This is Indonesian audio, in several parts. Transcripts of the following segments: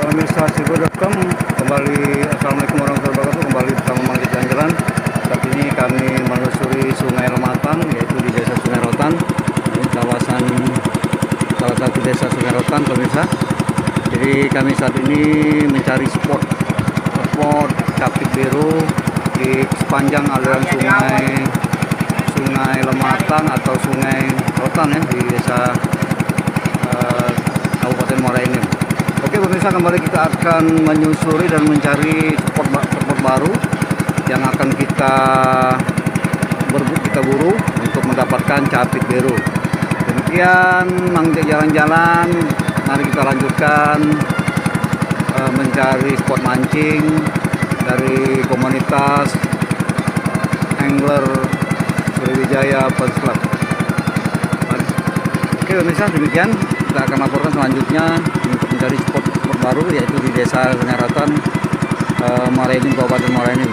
Pemirsa Sripo.com, kembali Assalamualaikum warahmatullahi wabarakatuh. Kembali bersama Mang Jack Jalan-Jalan. Saat ini kami menelusuri Sungai Lematang, yaitu di Desa Sungai Rotan. Ini kawasan salah satu desa Sungai Rotan, pemirsa. Jadi kami saat ini mencari spot Capit Biru di sepanjang aliran Sungai Lematang atau Sungai Rotan ya, di desa Kabupaten Muara Enim. Oke pemirsa, kembali kita akan menyusuri dan mencari spot baru yang akan kita buru untuk mendapatkan capit biru. Demikian Mang Jack Jalan-Jalan, mari kita lanjutkan mencari spot mancing dari komunitas angler Sriwijaya Fans Club. Oke pemirsa, demikian kita akan laporkan selanjutnya untuk mencari spot baru, yaitu di Desa Sungai Rotan, Muara Enim, Kabupaten Muara Enim.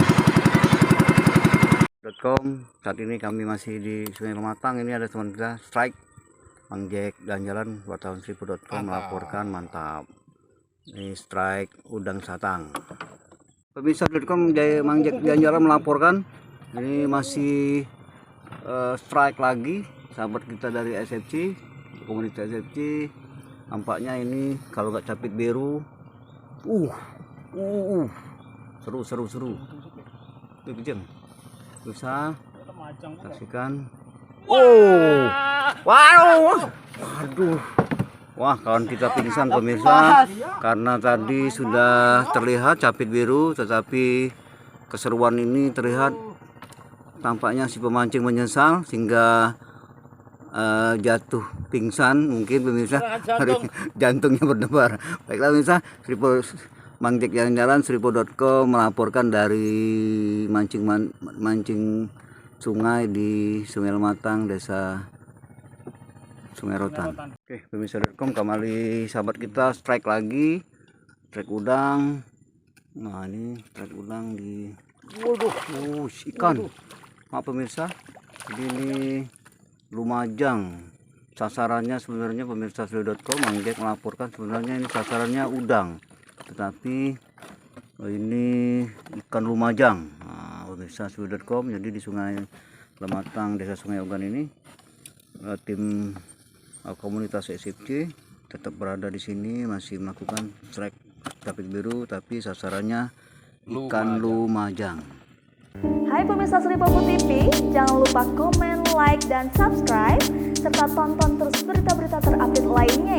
Saat ini kami masih di Sungai Lematang. Ini ada teman kita Strike, Mang Jack Jalan-Jalan, wartawan Sripo.com melaporkan. Mantap, ini Strike udang satang. Pemirsa.com, Mang Jack Jalan-Jalan melaporkan. Ini masih Strike lagi, sahabat kita dari SFC, komunitas SFC. Nampaknya ini kalau nggak capit biru, seru. Itu kejam. Bisa saksikan. Wow, aduh, wah kawan kita pingsan pemirsa, karena tadi sudah terlihat capit biru, tetapi keseruan ini terlihat tampaknya si pemancing menyesal sehingga jatuh pingsan, mungkin pemirsa, jantungnya berdebar. Baiklah pemirsa, Mang Jack Jalan-Jalan Sripo.com melaporkan dari mancing sungai di Sungai Lematang, Desa Sungai Rotan. Oke pemirsa.com, kembali sahabat kita strike lagi, strike udang. Nah ini strike udang di ikan. Maaf pemirsa, jadi ini Lumajang. Sasarannya sebenarnya pemirsa Sripo.com, Mang Jack melaporkan sebenarnya ini sasarannya udang, tetapi ini ikan Lumajang. Nah, pemirsa Sripo.com, jadi di Sungai Lematang, Desa Sungai Ogan ini tim komunitas SFC tetap berada di sini, masih melakukan strike capit biru, tapi sasarannya ikan Lumajang. Hai pemirsa Sripo TV, jangan lupa komen, like, dan subscribe, serta tonton terus berita-berita terupdate lainnya ya.